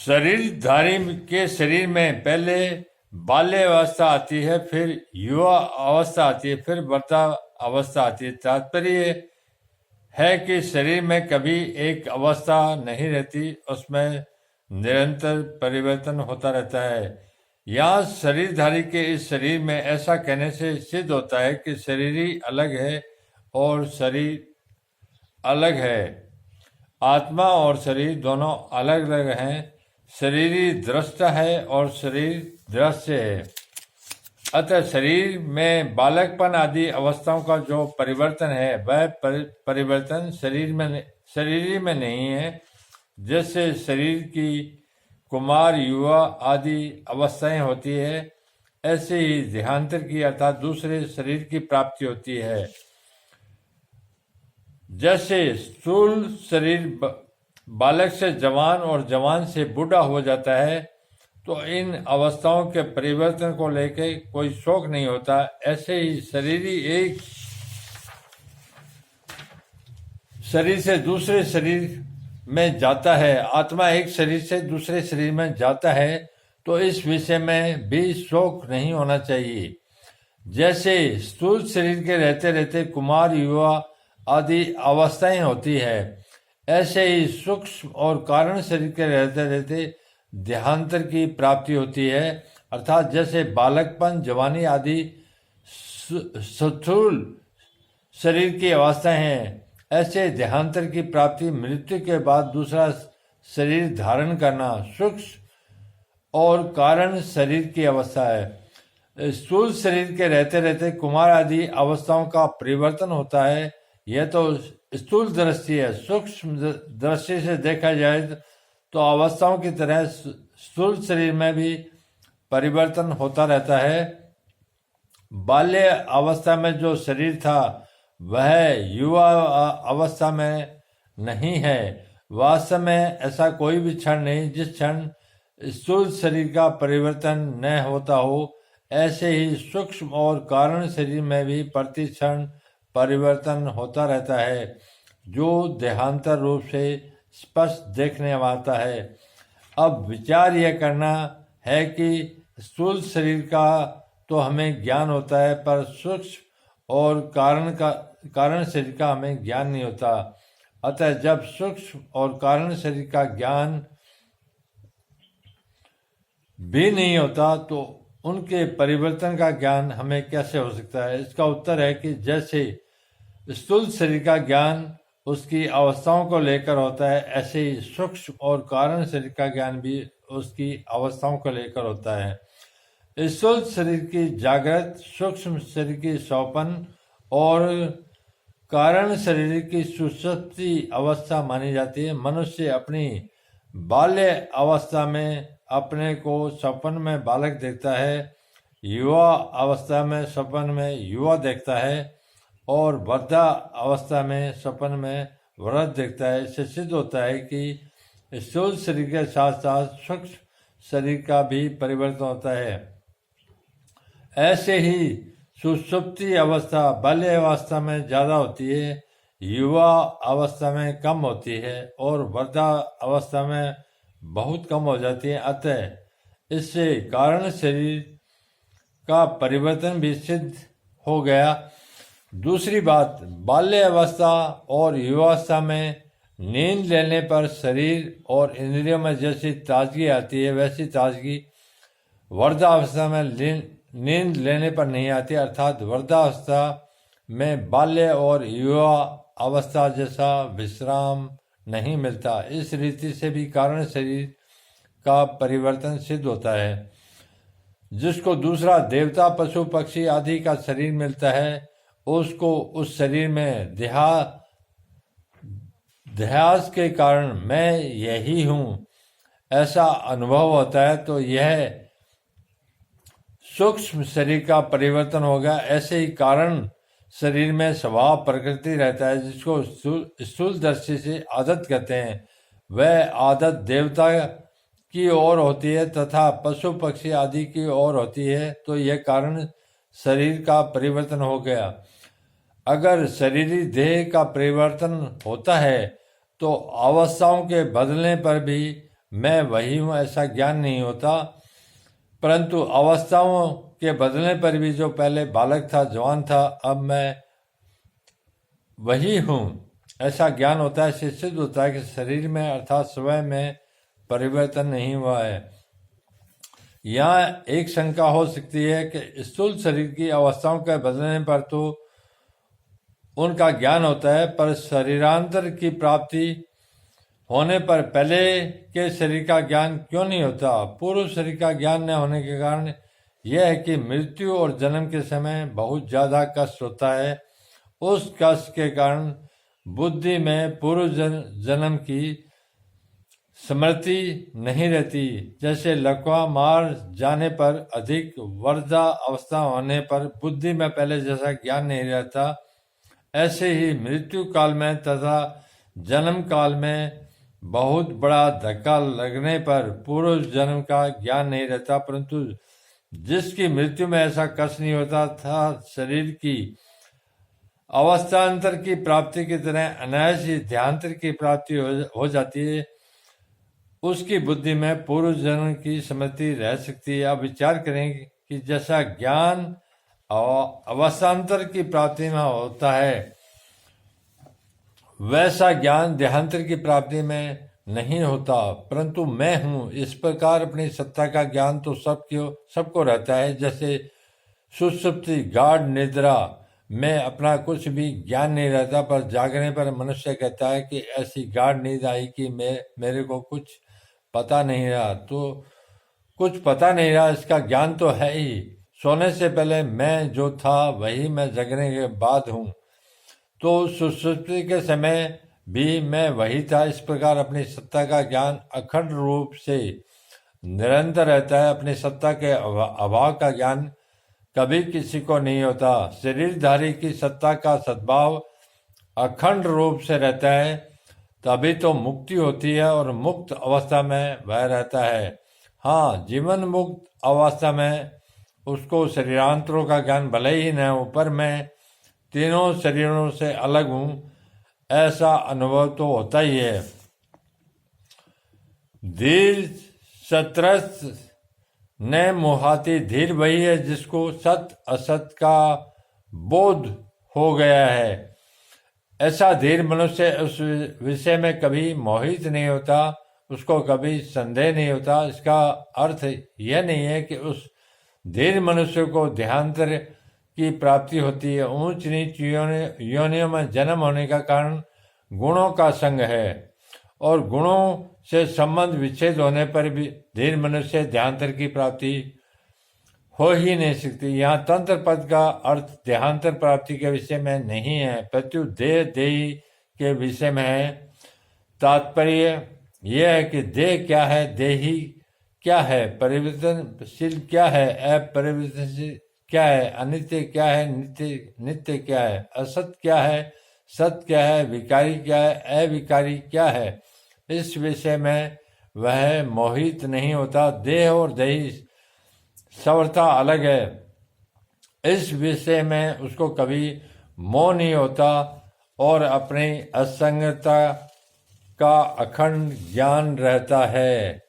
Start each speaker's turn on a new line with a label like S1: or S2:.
S1: शरीरधारी के शरीर में पहले बाल्य अवस्था आती है, फिर युवा अवस्था आती है, फिर वृद्धा अवस्था आती है। तात्पर्य है कि शरीर में कभी एक अवस्था नहीं रहती, उसमें निरंतर परिवर्तन होता रहता है। यहाँ शरीरधारी के इस शरीर में ऐसा कहने से सिद्ध होता है कि शरीर ही अलग है और शरीर अलग है। आत्मा और शरीर दोनों अलग अलग हैं। शरीरी दृष्टा है और शरीर दृश्य है। अतः शरीर में बालकपन आदि अवस्थाओं का जो परिवर्तन है वह परिवर्तन शरीर में नहीं है। जैसे शरीर की कुमार, युवा आदि अवस्थाएं होती है, ऐसे ही देहांतर की अर्थात दूसरे शरीर की प्राप्ति होती है। जैसे स्थूल शरीर बालक से जवान और जवान से बूढ़ा हो जाता है, तो इन अवस्थाओं के परिवर्तन को लेकर कोई शोक नहीं होता। ऐसे ही एक शरीर से दूसरे शरीर में जाता है, आत्मा एक शरीर से दूसरे शरीर में जाता है, तो इस विषय में भी शोक नहीं होना चाहिए। जैसे स्थूल शरीर के रहते रहते कुमार, युवा आदि अवस्थाएं होती है, ऐसे ही सूक्ष्म और कारण शरीर के रहते रहते देहांतर की प्राप्ति होती है। अर्थात जैसे बालकपन, जवानी आदि स्थूल शरीर की अवस्थाएं हैं, ऐसे देहांतर की प्राप्ति मृत्यु के बाद दूसरा शरीर धारण करना सूक्ष्म और कारण शरीर की अवस्था है। स्थूल शरीर के रहते रहते कुमार आदि अवस्थाओं का परिवर्तन होता है। यह तो स्थूल दृष्टि है। सूक्ष्म दृष्टि से देखा जाए तो अवस्थाओं की तरह स्थूल शरीर में भी परिवर्तन होता रहता है। बाल्य अवस्था में जो शरीर था वह युवा अवस्था में नहीं है। वास्तव में ऐसा कोई भी क्षण नहीं जिस क्षण स्थूल शरीर का परिवर्तन न होता हो। ऐसे ही सूक्ष्म और कारण शरीर में भी प्रति क्षण परिवर्तन होता रहता है, जो देहांतर रूप से स्पष्ट देखने आता है। अब विचार यह करना है कि स्थूल शरीर का तो हमें ज्ञान होता है, पर सूक्ष्म और कारण शरीर का हमें ज्ञान नहीं होता। अतः जब सूक्ष्म और कारण शरीर का ज्ञान भी नहीं होता तो उनके परिवर्तन का ज्ञान हमें कैसे हो सकता है? इसका उत्तर है कि जैसे स्थूल शरीर का ज्ञान उसकी अवस्थाओं को लेकर होता है, ऐसे ही सूक्ष्म और कारण शरीर का ज्ञान भी उसकी अवस्थाओं को लेकर होता है। स्थूल शरीर की जागृत, सूक्ष्म शरीर की स्वप्न और कारण शरीर की सुषुप्ति अवस्था मानी जाती है। मनुष्य अपनी बाल्य अवस्था में अपने को स्वप्न में बालक देखता है, युवा अवस्था में स्वप्न में युवा देखता है और वृद्धा अवस्था में स्वप्न में वृद्ध देखता है। इससे सिद्ध होता है कि स्थूल शरीर के साथ साथ सूक्ष्म शरीर का भी परिवर्तन होता है। ऐसे ही सुषुप्ति अवस्था बाल्य अवस्था में ज्यादा होती है, युवा अवस्था में कम होती है और वृद्धा अवस्था में बहुत कम हो जाती है। अतः इससे कारण शरीर का परिवर्तन भी सिद्ध हो गया। दूसरी बात, बाल्य अवस्था और युवावस्था में नींद लेने पर शरीर और इंद्रियों में जैसी ताजगी आती है, वैसी ताजगी वृद्धावस्था में नींद लेने पर नहीं आती। अर्थात वृद्धावस्था में बाल्य और युवा अवस्था जैसा विश्राम नहीं मिलता। इस रीति से भी कारण शरीर का परिवर्तन सिद्ध होता है। जिसको दूसरा देवता, पशु, पक्षी आदि का शरीर मिलता है, उसको उस शरीर में देहास के कारण मैं यही हूँ ऐसा अनुभव होता है, तो यह सूक्ष्म शरीर का परिवर्तन होगा। ऐसे ही कारण शरीर में स्वभाव प्रकृति रहता है, जिसको स्थूल दृष्टि से आदत कहते हैं। वह आदत देवता की ओर होती है तथा पशु पक्षी आदि की ओर होती है, तो यह कारण शरीर का परिवर्तन हो गया। अगर शरीरी देह का परिवर्तन होता है तो अवस्थाओं के बदलने पर भी मैं वही हूँ ऐसा ज्ञान नहीं होता, परंतु अवस्थाओं के बदलने पर भी जो पहले बालक था, जवान था, अब मैं वही हूँ ऐसा ज्ञान होता है। इससे सिद्ध होता है कि शरीर में अर्थात स्वयं में परिवर्तन नहीं हुआ है। यहाँ एक शंका हो सकती है कि स्थूल शरीर की अवस्थाओं के बदलने पर तो उनका ज्ञान होता है, पर शरीरांतर की प्राप्ति होने पर पहले के शरीर का ज्ञान क्यों नहीं होता? पूर्व शरीर का ज्ञान न होने के कारण यह है कि मृत्यु और जन्म के समय बहुत ज्यादा कष्ट होता है। उस कष्ट के कारण बुद्धि में पूर्व जन्म की स्मृति नहीं रहती। जैसे लकवा मार जाने पर अधिक वर्धा अवस्था होने पर बुद्धि में पहले जैसा ज्ञान नहीं रहता, ऐसे ही मृत्यु काल में तथा जन्म काल में बहुत बड़ा धक्का लगने पर पूर्व जन्म का ज्ञान नहीं रहता, परंतु जिसकी मृत्यु में ऐसा कष्ट नहीं होता था, शरीर की अवस्थांतर की प्राप्ति की तरह अनायास ही ध्यांतर की प्राप्ति हो जाती है, उसकी बुद्धि में पूर्व जन्म की स्मृति रह सकती है। अब विचार करें कि जैसा ज्ञान अवस्थांतर की प्राप्ति में होता है, वैसा ज्ञान देहांतर की प्राप्ति में नहीं होता, परंतु मैं हूँ इस प्रकार अपनी सत्ता का ज्ञान तो सबको रहता है। जैसे सुषुप्ति गाढ़ निद्रा में अपना कुछ भी ज्ञान नहीं रहता, पर जागने पर मनुष्य कहता है कि ऐसी गाढ़ नींद आई कि मेरे को कुछ पता नहीं रहा। तो कुछ पता नहीं रहा, इसका ज्ञान तो है ही। सोने से पहले मैं जो था वही मैं जगने के बाद हूँ, तो सुषुप्ति के समय भी मैं वही था। इस प्रकार अपनी सत्ता का ज्ञान अखंड रूप से निरंतर रहता है। अपनी सत्ता के अभाव का ज्ञान कभी किसी को नहीं होता। शरीरधारी की सत्ता का सद्भाव अखंड रूप से रहता है, तभी तो मुक्ति होती है और मुक्त अवस्था में वह रहता है। हाँ, जीवन मुक्त अवस्था में उसको शरीरांतरों का ज्ञान भले ही न हो, पर मैं तीनों शरीरों से अलग हूँ ऐसा अनुभव तो होता ही है। धीर सत्रस्त न मोहाती, धीर वही है जिसको सत असत का बोध हो गया है। ऐसा धीर मनुष्य उस विषय में कभी मोहित नहीं होता, उसको कभी संदेह नहीं होता। इसका अर्थ यह नहीं है कि उस धीर मनुष्य को देहांतर की प्राप्ति होती है। ऊंच नीच योनियों में जन्म होने का कारण गुणों का संग है, और गुणों से संबंध विच्छेद होने पर भी धीर मनुष्य देहांतर की प्राप्ति हो ही नहीं सकती। यहाँ तंत्र पद का अर्थ देहांतर प्राप्ति के विषय में नहीं है, प्रत्युत देह देही के विषय में है। तात्पर्य यह है कि देह क्या है, देही क्या है, परिवर्तनशील क्या है, अपरिवर्तनशील क्या है, अनित्य क्या है, नित्य क्या है, असत क्या है, सत क्या है, विकारी क्या है, अविकारी क्या है, इस विषय में वह मोहित नहीं होता। देह और देही सवर्ता अलग है, इस विषय में उसको कभी मोह नहीं होता, और अपनी असंगता का अखंड ज्ञान रहता है।